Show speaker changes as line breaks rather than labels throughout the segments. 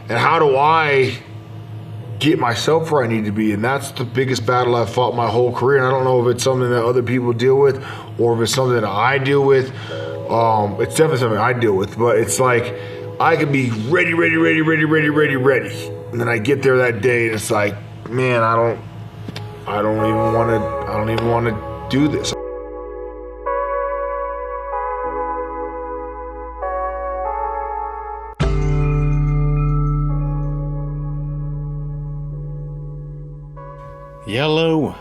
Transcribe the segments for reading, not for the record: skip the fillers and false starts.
And how do I get myself where I need to be? And that's the biggest battle I've fought my whole career. And I don't know if it's something that other people deal with or if it's something that I deal with. It's definitely something I deal with, but it's like I could be ready. And then I get there that day and it's like, man, I don't even want to do this.
Hello.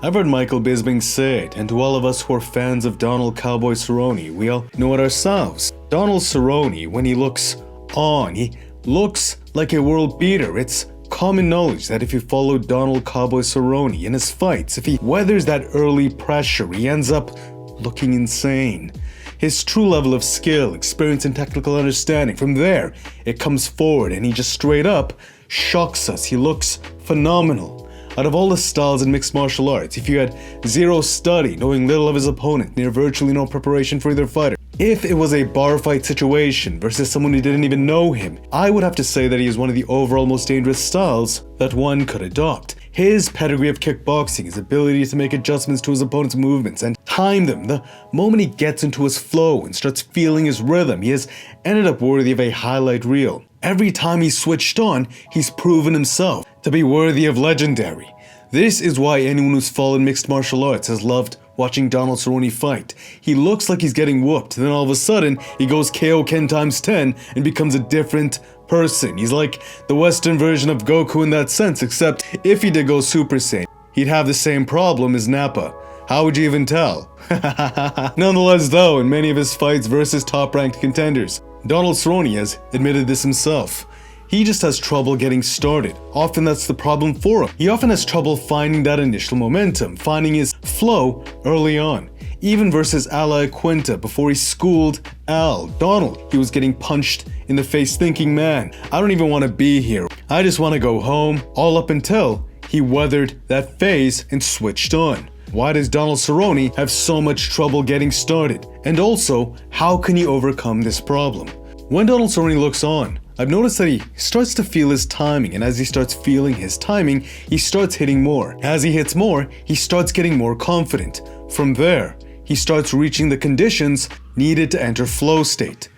I've heard Michael Bisping say it, and to all of us who are fans of Donald "CowBoy" Cerrone, we all know it ourselves. Donald Cerrone, when he looks on, he looks like a world beater. It's common knowledge that if you follow Donald "CowBoy" Cerrone in his fights, if he weathers that early pressure, he ends up looking insane. His true level of skill, experience, and technical understanding, from there, it comes forward and he just straight up shocks us. He looks phenomenal. Out of all the styles in mixed martial arts, if you had zero study, knowing little of his opponent, near virtually no preparation for either fighter, if it was a bar fight situation versus someone who didn't even know him, I would have to say that he is one of the overall most dangerous styles that one could adopt. His pedigree of kickboxing, his ability to make adjustments to his opponent's movements and time them, the moment he gets into his flow and starts feeling his rhythm, he has ended up worthy of a highlight reel. Every time he's switched on, he's proven himself to be worthy of legendary. This is why anyone who's followed mixed martial arts has loved watching Donald Cerrone fight. He looks like he's getting whooped, then all of a sudden, he goes KO Ken times 10 and becomes a different person. He's like the Western version of Goku in that sense, except if he did go Super Saiyan, he'd have the same problem as Nappa. How would you even tell? Nonetheless though, in many of his fights versus top-ranked contenders, Donald Cerrone has admitted this himself. He just has trouble getting started. Often that's the problem for him. He often has trouble finding that initial momentum, finding his flow early on. Even versus Al Quinta, before he schooled Al, Donald, he was getting punched in the face thinking, man, I don't even want to be here. I just want to go home, all up until he weathered that phase and switched on. Why does Donald Cerrone have so much trouble getting started? And also, how can he overcome this problem? When Donald Cerrone looks on, I've noticed that he starts to feel his timing, and as he starts feeling his timing, he starts hitting more. As he hits more, he starts getting more confident. From there, he starts reaching the conditions needed to enter flow state.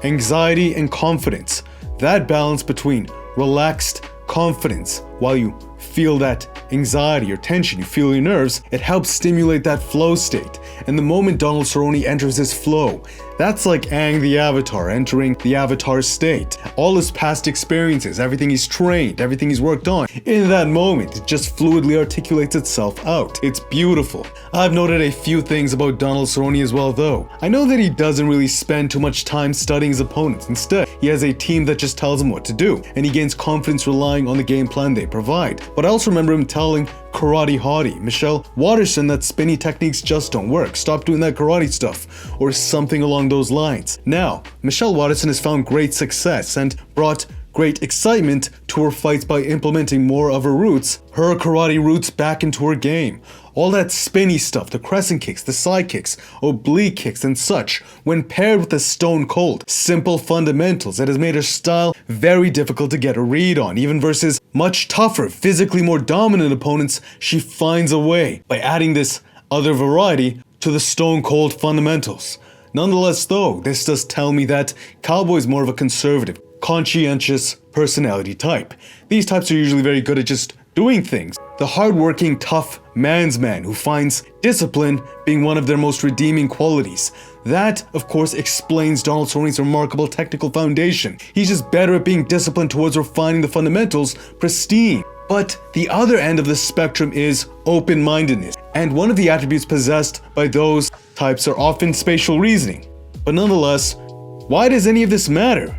Anxiety and confidence, that balance between relaxed confidence while you feel that anxiety or tension, you feel your nerves, it helps stimulate that flow state. And the moment Donald Cerrone enters his flow, that's like Aang the Avatar entering the Avatar state. All his past experiences, everything he's trained, everything he's worked on, in that moment, it just fluidly articulates itself out. It's beautiful. I've noted a few things about Donald Cerrone as well though. I know that he doesn't really spend too much time studying his opponents. Instead, he has a team that just tells him what to do, and he gains confidence relying on the game plan they provide. But I also remember him telling karate hottie Michelle Waterson that spinny techniques just don't work. Stop doing that karate stuff, or something along those lines. Now, Michelle Waterson has found great success and brought great excitement to her fights by implementing more of her karate roots back into her game. All that spinny stuff, the crescent kicks, the side kicks, oblique kicks and such, when paired with the stone cold, simple fundamentals, it has made her style very difficult to get a read on. Even versus much tougher, physically more dominant opponents, she finds a way by adding this other variety to the stone cold fundamentals. Nonetheless though, this does tell me that CowBoy is more of a conservative, conscientious personality type. These types are usually very good at just doing things. The hardworking, tough man's man who finds discipline being one of their most redeeming qualities. That, of course, explains Donald Cerrone's remarkable technical foundation. He's just better at being disciplined towards refining the fundamentals pristine. But the other end of the spectrum is open-mindedness. And one of the attributes possessed by those types are often spatial reasoning. But nonetheless, why does any of this matter?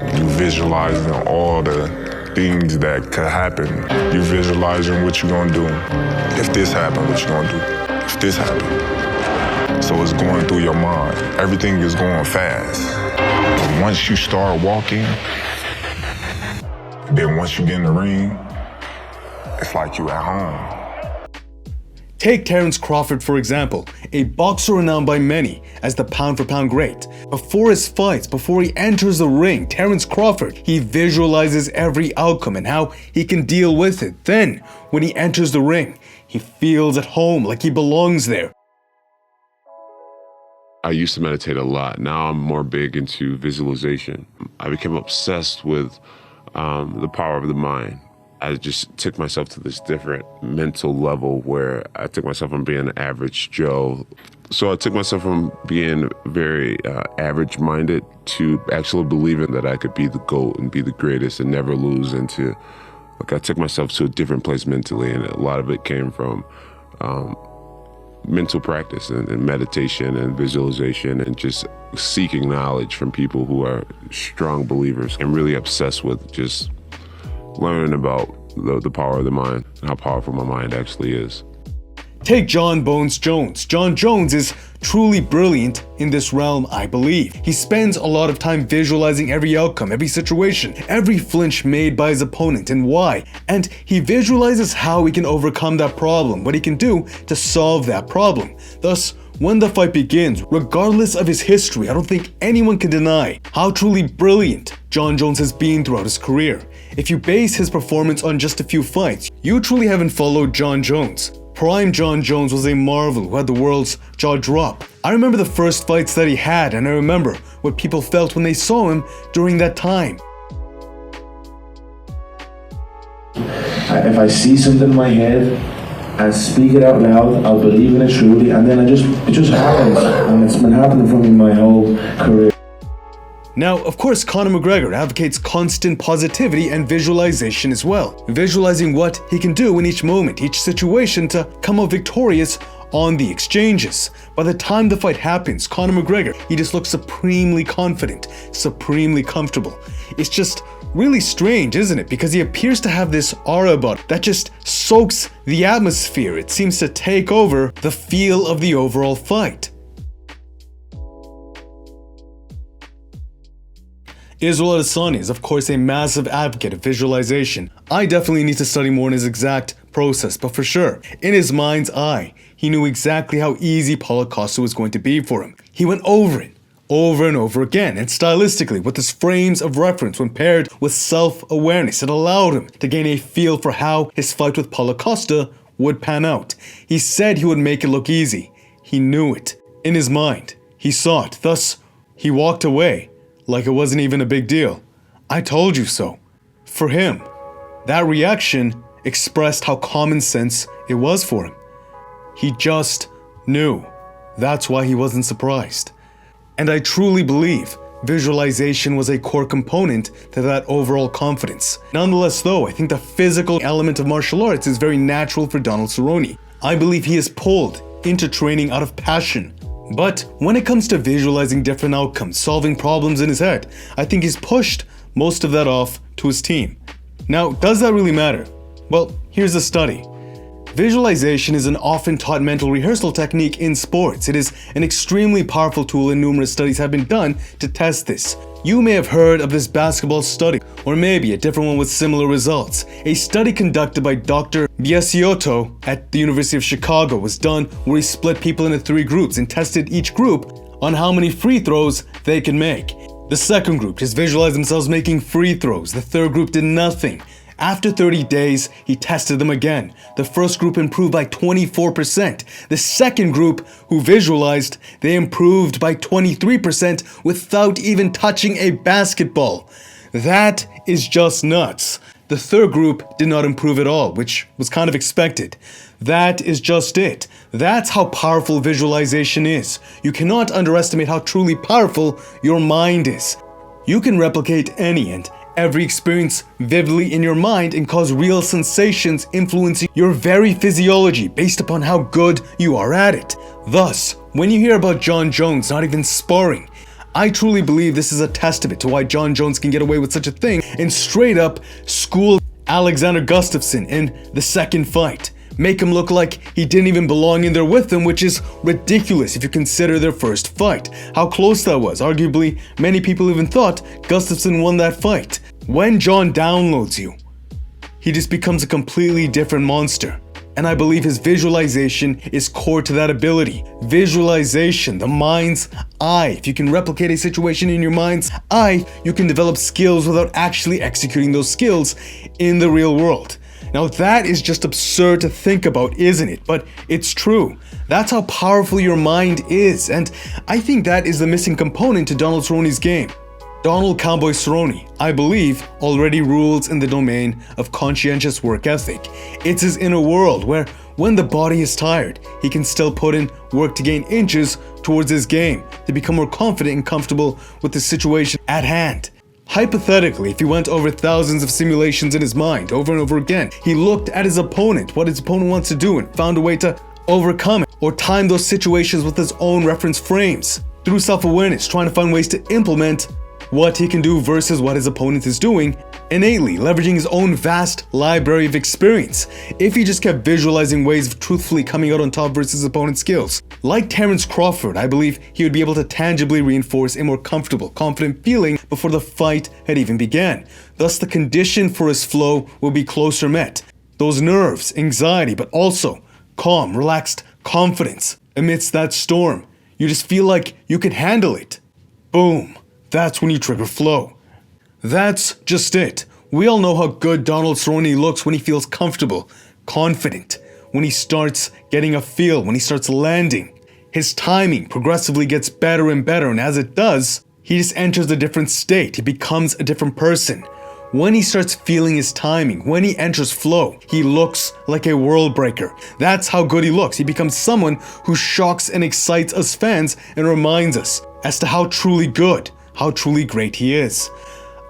You visualizing all the things that could happen. You visualizing what you're gonna do. If this happened, what you gonna do? If this happened. So it's going through your mind. Everything is going fast. But once you start walking, then once you get in the ring, it's like you at home.
Take Terence Crawford for example, a boxer renowned by many as the pound-for-pound great. Before his fights, before he enters the ring, Terence Crawford, he visualizes every outcome and how he can deal with it. Then, when he enters the ring, he feels at home, like he belongs there.
I used to meditate a lot. Now I'm more big into visualization. I became obsessed with the power of the mind. I just took myself to this different mental level where I took myself from being an average Joe. So I took myself from being very average-minded to actually believing that I could be the GOAT and be the greatest and never lose. Into, like, I took myself to a different place mentally, and a lot of it came from mental practice and meditation and visualization and just seeking knowledge from people who are strong believers and really obsessed with just learning about the power of the mind and how powerful my mind actually is.
Take Jon Jones. Jon Jones is truly brilliant in this realm, I believe. He spends a lot of time visualizing every outcome, every situation, every flinch made by his opponent and why. And he visualizes how he can overcome that problem, what he can do to solve that problem. Thus, when the fight begins, regardless of his history, I don't think anyone can deny how truly brilliant Jon Jones has been throughout his career. If you base his performance on just a few fights, you truly haven't followed Jon Jones. Prime Jon Jones was a marvel who had the world's jaw drop. I remember the first fights that he had, and I remember what people felt when they saw him during that time.
If I see something in my head and speak it out loud, I'll believe in it truly, and then it just happens. And it's been happening for me my whole career.
Now, of course, Conor McGregor advocates constant positivity and visualization as well. Visualizing what he can do in each moment, each situation to come out victorious on the exchanges. By the time the fight happens, Conor McGregor, he just looks supremely confident, supremely comfortable. It's just really strange, isn't it? Because he appears to have this aura about it that just soaks the atmosphere. It seems to take over the feel of the overall fight. Israel Adesanya is of course a massive advocate of visualization. I definitely need to study more in his exact process, but for sure, in his mind's eye, he knew exactly how easy Paulo Costa was going to be for him. He went over it, over and over again, and stylistically, with his frames of reference when paired with self-awareness, it allowed him to gain a feel for how his fight with Paulo Costa would pan out. He said he would make it look easy. He knew it. In his mind, he saw it. Thus, he walked away like it wasn't even a big deal. I told you so. For him, that reaction expressed how common sense it was for him. He just knew. That's why he wasn't surprised. And I truly believe visualization was a core component to that overall confidence. Nonetheless though, I think the physical element of martial arts is very natural for Donald Cerrone. I believe he is pulled into training out of passion. But when it comes to visualizing different outcomes, solving problems in his head, I think he's pushed most of that off to his team. Now, does that really matter? Well, here's a study. Visualization is an often taught mental rehearsal technique in sports. It is an extremely powerful tool, and numerous studies have been done to test this. You may have heard of this basketball study, or maybe a different one with similar results. A study conducted by Dr. Biasiotto at the University of Chicago was done where he split people into 3 groups and tested each group on how many free throws they can make. The second group just visualized themselves making free throws. The third group did nothing. After 30 days, he tested them again. The first group improved by 24%. The second group, who visualized, they improved by 23% without even touching a basketball. That is just nuts. The third group did not improve at all, which was kind of expected. That is just it. That's how powerful visualization is. You cannot underestimate how truly powerful your mind is. You can replicate any and every experience vividly in your mind and cause real sensations influencing your very physiology based upon how good you are at it. Thus, when you hear about Jon Jones not even sparring, I truly believe this is a testament to why Jon Jones can get away with such a thing and straight up school Alexander Gustafsson in the second fight. Make him look like he didn't even belong in there with him, which is ridiculous if you consider their first fight. How close that was. Arguably, many people even thought Gustafsson won that fight. When Jon downloads you, he just becomes a completely different monster. And I believe his visualization is core to that ability. Visualization, the mind's eye. If you can replicate a situation in your mind's eye, you can develop skills without actually executing those skills in the real world. Now that is just absurd to think about, isn't it? But it's true. That's how powerful your mind is, and I think that is the missing component to Donald Cerrone's game. Donald "Cowboy" Cerrone, I believe, already rules in the domain of conscientious work ethic. It's his inner world where, when the body is tired, he can still put in work to gain inches towards his game, to become more confident and comfortable with the situation at hand. Hypothetically, if he went over thousands of simulations in his mind over and over again, he looked at his opponent, what his opponent wants to do, and found a way to overcome it, or time those situations with his own reference frames. Through self-awareness, trying to find ways to implement what he can do versus what his opponent is doing, innately leveraging his own vast library of experience. If he just kept visualizing ways of truthfully coming out on top versus his opponent's skills. Like Terence Crawford, I believe he would be able to tangibly reinforce a more comfortable, confident feeling before the fight had even began. Thus, the condition for his flow will be closer met. Those nerves, anxiety, but also calm, relaxed confidence amidst that storm. You just feel like you can handle it. Boom. That's when you trigger flow. That's just it. We all know how good Donald Cerrone looks when he feels comfortable, confident, when he starts getting a feel, when he starts landing. His timing progressively gets better and better, and as it does, he just enters a different state. He becomes a different person. When he starts feeling his timing, when he enters flow, he looks like a world breaker. That's how good he looks. He becomes someone who shocks and excites us fans and reminds us as to how truly good, how truly great he is.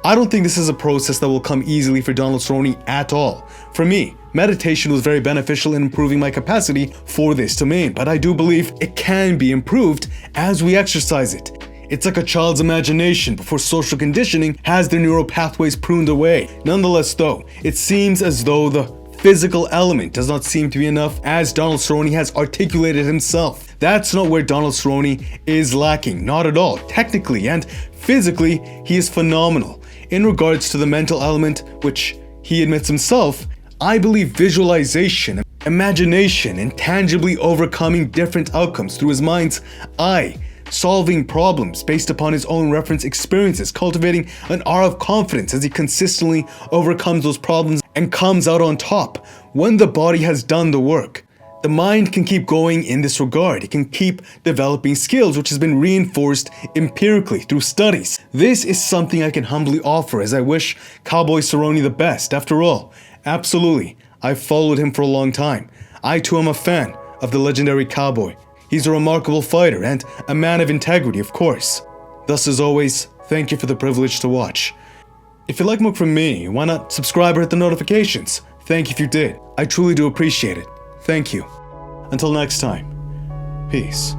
I don't think this is a process that will come easily for Donald Cerrone at all. For me, meditation was very beneficial in improving my capacity for this domain, but I do believe it can be improved as we exercise it. It's like a child's imagination before social conditioning has their neural pathways pruned away. Nonetheless though, it seems as though the physical element does not seem to be enough, as Donald Cerrone has articulated himself. That's not where Donald Cerrone is lacking, not at all. Technically and physically, he is phenomenal. In regards to the mental element, which he admits himself, I believe visualization, imagination, and tangibly overcoming different outcomes through his mind's eye, solving problems based upon his own reference experiences, cultivating an aura of confidence as he consistently overcomes those problems and comes out on top. When the body has done the work, the mind can keep going in this regard. It can keep developing skills, which has been reinforced empirically through studies. This is something I can humbly offer, as I wish Cowboy Cerrone the best. After all, absolutely, I've followed him for a long time. I too am a fan of the legendary Cowboy. He's a remarkable fighter and a man of integrity, of course. Thus, as always, thank you for the privilege to watch. If you like more from me, why not subscribe or hit the notifications? Thank you if you did. I truly do appreciate it. Thank you. Until next time, peace.